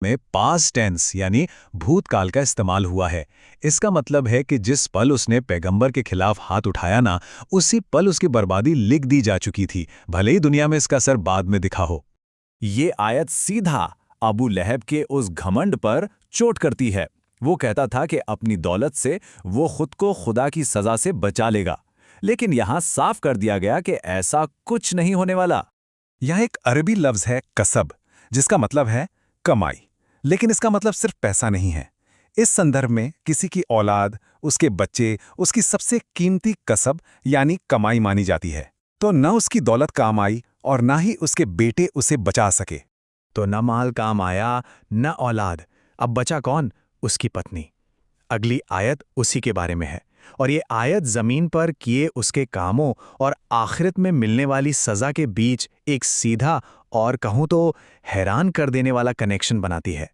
में past tense यानी भूतकाल का इस्तेमाल हुआ है। इसका मतलब है कि जिस पल उसने पैगंबर के खिलाफ हाथ उठाया ना, उसी पल उसकी बर्बादी लिख दी जा चुकी थी, भले ही दुनिया में इसका असर बाद में दिखा हो। ये आयत सीधा अबू लहब के उस घमंड पर चोट करती है। वो कहता था कि अपनी दौलत से वो खुद को खुदा की सजा से बचा लेगा, लेकिन यहां साफ कर दिया गया कि ऐसा कुछ नहीं होने वाला। यह एक अरबी लफ्ज है कसब, जिसका मतलब है कमाई। लेकिन इसका मतलब सिर्फ पैसा नहीं है। इस संदर्भ में किसी की औलाद, उसके बच्चे, उसकी सबसे कीमती कसब यानी कमाई मानी जाती है। तो न उसकी दौलत काम आई और ना ही उसके बेटे उसे बचा सके। तो न माल काम आया, न औलाद। अब बचा कौन? उसकी पत्नी। अगली आयत उसी के बारे में है, और ये आयत जमीन पर किए उसके कामों और आखिरत में मिलने वाली सजा के बीच एक सीधा और कहूं तो हैरान कर देने वाला कनेक्शन बनाती है।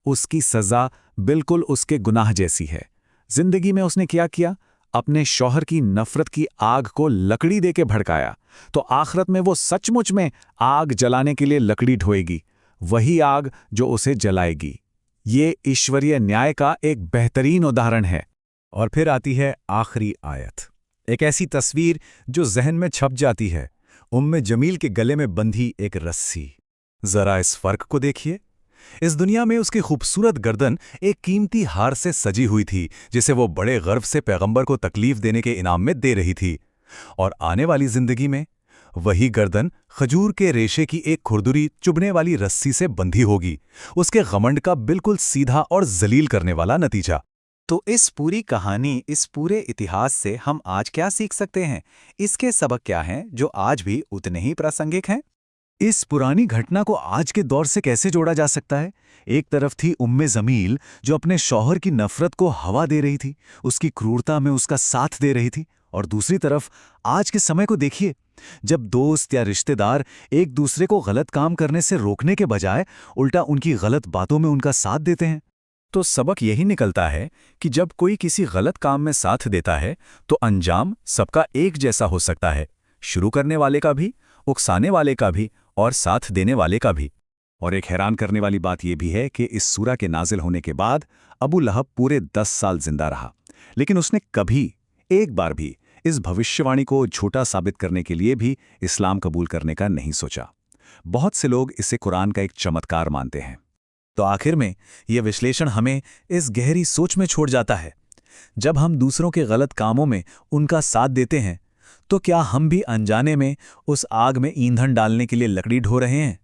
उसकी सजा बिल्कुल उसके गुनाह जैसी है। जिंदगी में उसने क्या किया? अपने शौहर की नफरत की आग को लकड़ी देके भड़काया, तो आखिरत में वो सचमुच में आग जलाने के लिए लकड़ी ढोएगी, वही आग जो उसे जलाएगी। ये ईश्वरीय न्याय का एक बेहतरीन उदाहरण है। और फिर आती है आखिरी आयत, एक ऐसी तस्वीर जो जहन में छप जाती है। उम्मे जमील के गले में बंधी एक रस्सी। जरा इस फर्क को देखिए। इस दुनिया में उसकी खूबसूरत गर्दन एक कीमती हार से सजी हुई थी, जिसे वो बड़े गर्व से पैगंबर को तकलीफ देने के इनाम में दे रही थी। और आने वाली जिंदगी में वही गर्दन खजूर के रेशे की एक खुरदुरी चुभने वाली रस्सी से बंधी होगी, उसके घमंड का बिल्कुल सीधा और जलील करने वाला नतीजा। तो इस पूरी कहानी, इस पूरे इतिहास से हम आज क्या सीख सकते हैं? इसके सबक क्या हैं जो आज भी उतने ही प्रासंगिक हैं? इस पुरानी घटना को आज के दौर से कैसे जोड़ा जा सकता है? एक तरफ थी उम्मे जमील जो अपने शौहर की नफरत को हवा दे रही थी, उसकी क्रूरता में उसका साथ दे रही थी। और दूसरी तरफ आज के समय को देखिए, जब दोस्त या रिश्तेदार एक दूसरे को गलत काम करने से रोकने के बजाय उल्टा उनकी गलत बातों में उनका साथ देते हैं। तो सबक यही निकलता है कि जब कोई किसी गलत काम में साथ देता है तो अंजाम सबका एक जैसा हो सकता है, शुरू करने वाले का भी, उकसाने वाले का भी और साथ देने वाले का भी। और एक हैरान करने वाली बात यह भी है कि इस सूरा के नाजिल होने के बाद अबू लहब पूरे 10 साल जिंदा रहा, लेकिन उसने कभी एक बार भी इस भविष्यवाणी को झूठा साबित करने के लिए भी इस्लाम कबूल करने का नहीं सोचा। बहुत से लोग इसे कुरान का एक चमत्कार मानते हैं। तो आखिर में यह विश्लेषण हमें इस गहरी सोच में छोड़ जाता है, जब हम दूसरों के गलत कामों में उनका साथ देते हैं, तो क्या हम भी अनजाने में उस आग में ईंधन डालने के लिए लकड़ी ढो रहे हैं?